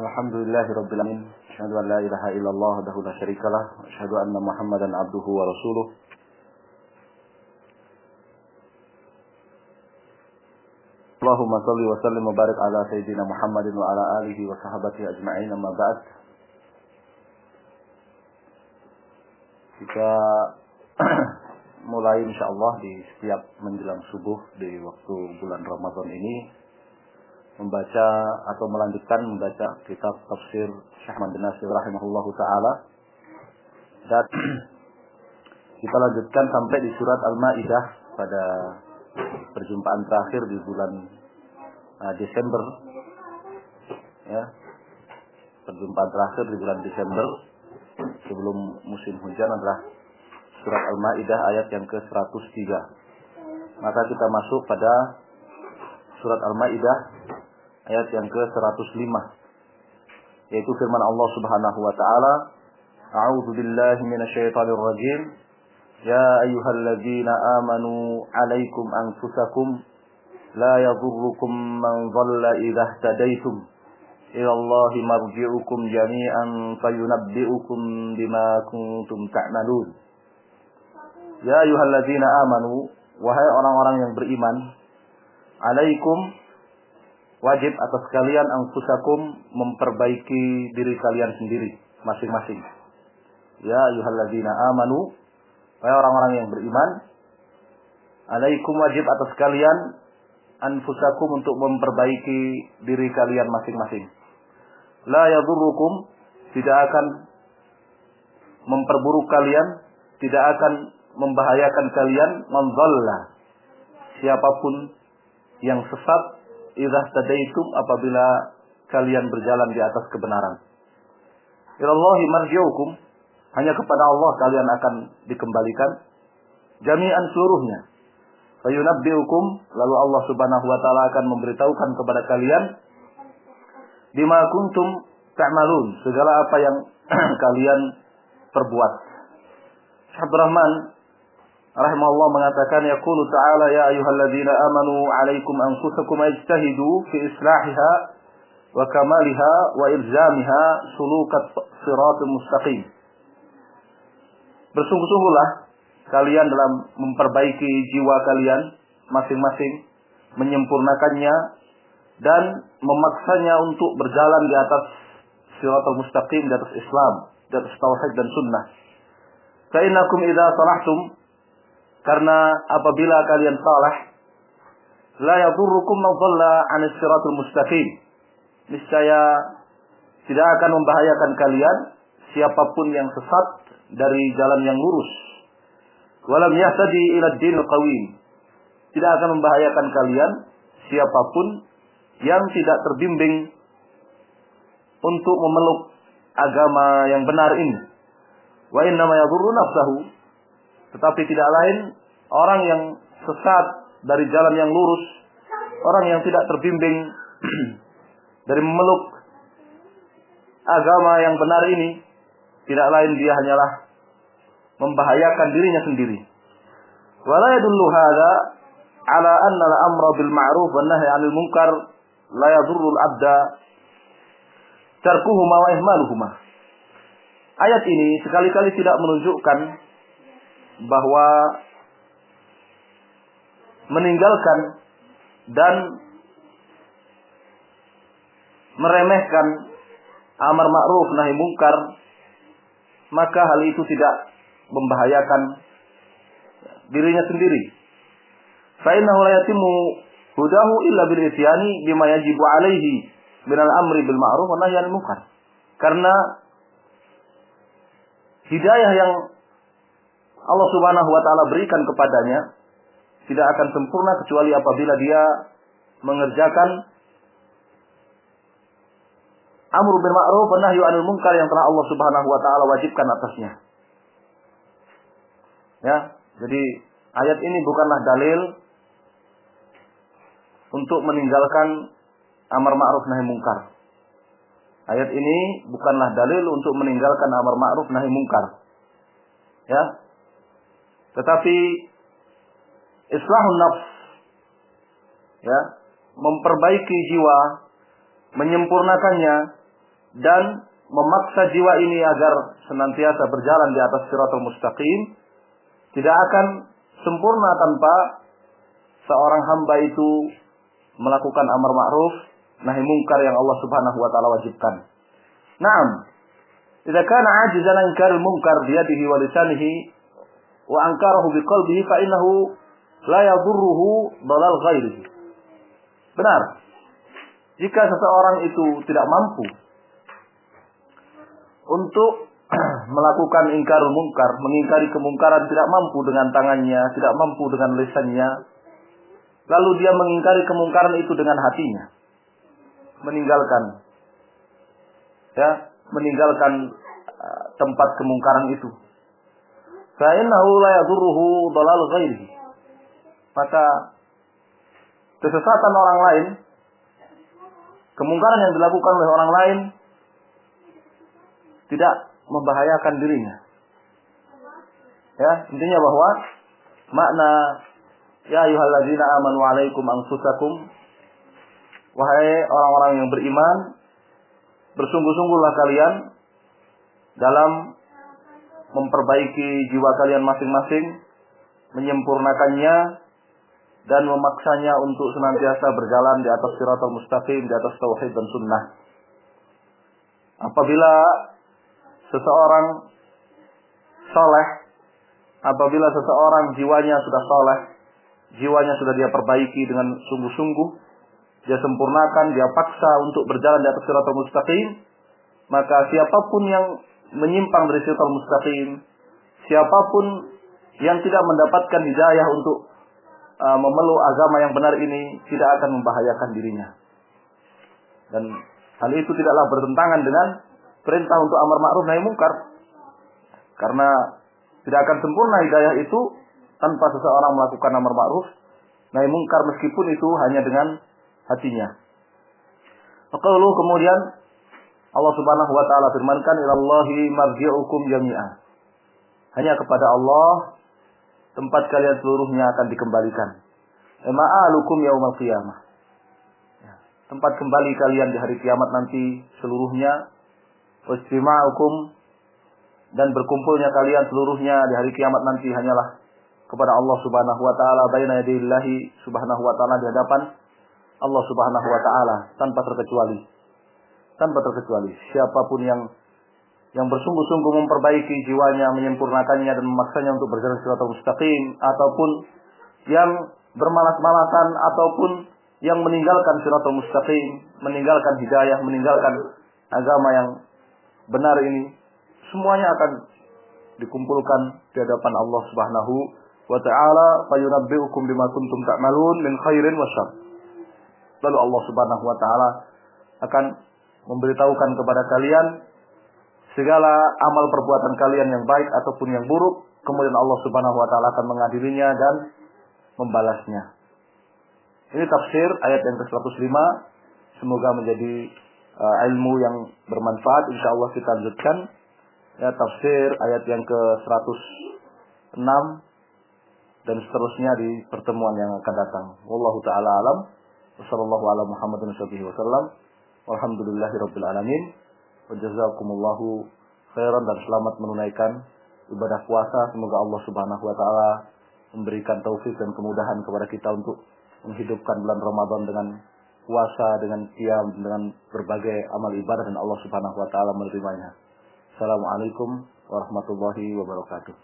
Alhamdulillahirabbil alamin. Asyhadu an la ilaha illallah wahdahu la syarikalah wa asyhadu anna Muhammadan abduhu wa rasuluh. Allahumma shalli wa sallim wa barik ala sayyidina Muhammadin wa ala alihi wa sahabatihi ajma'in, amma ba'd. Kita mulai insyaallah di setiap menjelang subuh di waktu bulan Ramadan ini membaca atau melanjutkan membaca kitab tafsir Syekh Ahmad bin Nasir rahimahullahu taala, dan kita lanjutkan sampai di surat Al-Maidah pada perjumpaan terakhir di bulan Desember, ya, perjumpaan terakhir di bulan Desember sebelum musim hujan adalah surat Al-Maidah ayat yang ke-103. Maka kita masuk pada surat Al-Maidah ayat yang ke-105, yaitu firman Allah Subhanahu wa taala, A'udzu billahi minasyaitonir rajim. Ya ayyuhalladzina amanu 'alaikum anfusakum la yadhurrukum man dhalla idza ihtadaytum ila Allahi marji'ukum jami'an fayunabbi'ukum bima kuntum ta'malun. Ya ayyuhalladzina amanu, wahai orang-orang yang beriman, 'alaikum, wajib atas kalian, anfusakum, memperbaiki diri kalian sendiri masing-masing. Ya ayyuhalladzina amanu, wahai orang-orang yang beriman, alaikum, wajib atas kalian, anfusakum, untuk memperbaiki diri kalian masing-masing. La yadurrukum, tidak akan memperburuk kalian, tidak akan membahayakan kalian, man dhalla, siapapun yang sesat, idza tadaitum, apabila kalian berjalan di atas kebenaran. Ilallahi marji'ukum, hanya kepada Allah kalian akan dikembalikan, jami'an, seluruhnya. Fayunabbi'ukum, lalu Allah Subhanahu wa taala akan memberitahukan kepada kalian, bima kuntum ta'malun, segala apa yang kalian perbuat. Syekh Rahman rahimahullah mengatakan, yaqulu ta'ala, ya ayyuhalladzina amanu 'alaikum anfusakum ijtahidu fi islahiha wa kamaliha wa ilzamiha sulukat siratal mustaqim. Bersungguh-sungguhlah kalian dalam memperbaiki jiwa kalian masing-masing, menyempurnakannya dan memaksanya untuk berjalan di atas siratal mustaqim, di atas Islam, di atas tauhid dan sunnah. Fa innakum idza salahtum, karena apabila kalian salah, la yadurrukum man dhalla 'anis siratal mustaqim, niscaya tidak akan membahayakan kalian siapapun yang sesat dari jalan yang lurus. Walam yahtadi ila ad-dinil qawim, tidak akan membahayakan kalian siapapun yang tidak terbimbing untuk memeluk agama yang benar ini. Wa innama yadurru nafsahu, tetapi tidak lain orang yang sesat dari jalan yang lurus, orang yang tidak terbimbing dari memeluk agama yang benar ini, tidak lain dia hanyalah membahayakan dirinya sendiri. Wala yadullu hadza ala anna al-amra bil ma'ruf wan nahyi 'anil munkar la yadurru al-'abda tarkuhuma wa ihmaluhuma. Ayat ini sekali-kali tidak menunjukkan bahwa meninggalkan dan meremehkan amar ma'ruf nahi mungkar, maka hal itu tidak membahayakan dirinya sendiri. Fa innahu la yatimmu hudahu illa bil ityani bima yajibu alaihi min al-amri bil ma'ruf wa nahyi 'anil munkar. Karena hidayah yang Allah Subhanahu wa taala berikan kepadanya tidak akan sempurna kecuali apabila dia mengerjakan amru bil ma'ruf wa nahyi 'anil munkar yang telah Allah Subhanahu wa taala wajibkan atasnya. Ya, jadi ayat ini bukanlah dalil untuk meninggalkan amar ma'ruf nahi munkar. Ayat ini bukanlah dalil untuk meninggalkan amar ma'ruf nahi munkar. Ya. Tetapi islahun nafs, ya, memperbaiki jiwa, menyempurnakannya, dan memaksa jiwa ini agar senantiasa berjalan di atas siratal mustaqim, tidak akan sempurna tanpa seorang hamba itu melakukan amar ma'ruf nahi mungkar yang Allah Subhanahu wa taala wajibkan. Naam. Idza kana 'ajizan an inkar al-munkar bi yadihi wa lisanihi wa ankarahu bi qalbihi fa innahu la yadurruhu dhalal ghairihi. Benar. Jika seseorang itu tidak mampu untuk melakukan ingkarul munkar, mengingkari kemungkaran, tidak mampu dengan tangannya, tidak mampu dengan lisannya, lalu dia mengingkari kemungkaran itu dengan hatinya, meninggalkan tempat kemungkaran itu. Fa innahu la yadurruhu dhalal ghairihi. Maka kesesatan orang lain, kemungkaran yang dilakukan oleh orang lain tidak membahayakan dirinya. Ya, intinya bahwa makna ya ayyuhalladzina amanu 'alaikum anfusakum, wahai orang-orang yang beriman, bersungguh-sungguhlah kalian dalam memperbaiki jiwa kalian masing-masing, menyempurnakannya dan memaksanya untuk senantiasa berjalan di atas siratal mustaqim, di atas tauhid dan sunnah. Apabila seseorang soleh, apabila seseorang jiwanya sudah soleh, jiwanya sudah dia perbaiki dengan sungguh-sungguh, dia sempurnakan, dia paksa untuk berjalan di atas siratal mustaqim, maka siapapun yang menyimpang dari siratal mustaqim, siapapun yang tidak mendapatkan hidayah untuk memeluk agama yang benar ini, tidak akan membahayakan dirinya. Dan hal itu tidaklah bertentangan dengan perintah untuk amar ma'ruf nahi mungkar. Karena tidak akan sempurna hidayah itu tanpa seseorang melakukan amar ma'ruf nahi mungkar, meskipun itu hanya dengan hatinya. Lalu kemudian Allah Subhanahu wa taala firmankan, "Ilallahi marji'ukum jami'ah." Hanya kepada Allah tempat kalian seluruhnya akan dikembalikan. Ma'alukum yaumal qiyamah. Tempat kembali kalian di hari kiamat nanti seluruhnya. Wastima'ukum, dan berkumpulnya kalian seluruhnya di hari kiamat nanti hanyalah kepada Allah Subhanahu wa taala, baina yadillahi Subhanahu wa taala, di hadapan Allah Subhanahu wa taala, tanpa terkecuali. Siapapun yang bersungguh-sungguh memperbaiki jiwanya, menyempurnakannya dan memaksanya untuk berjalan siratal mustaqim, ataupun yang bermalas-malasan, ataupun yang meninggalkan siratal mustaqim, meninggalkan hidayah, meninggalkan agama yang benar ini, semuanya akan dikumpulkan di hadapan Allah Subhanahu wa taala, fayunabbi'ukum bima kuntum ta'malun min khairin wa syarr. Lalu Allah Subhanahu wa taala akan memberitahukan kepada kalian segala amal perbuatan kalian yang baik ataupun yang buruk, kemudian Allah Subhanahu wa taala akan mengadilinya dan membalasnya. Ini tafsir ayat yang ke-105. Semoga menjadi ilmu yang bermanfaat. Insyaallah kita lanjutkan ya tafsir ayat yang ke-106 dan seterusnya di pertemuan yang akan datang. Wallahu taala alam. Wassallallahu ala Muhammadin wasallam. Walhamdulillahirabbil alamin. Wa jazakumullahu khairan, dan selamat menunaikan ibadah puasa. Semoga Allah Subhanahu wa taala memberikan taufik dan kemudahan kepada kita untuk menghidupkan bulan Ramadan dengan puasa, dengan qiyam, dengan berbagai amal ibadah, dan Allah Subhanahu wa taala menerimanya. Assalamualaikum warahmatullahi wabarakatuh.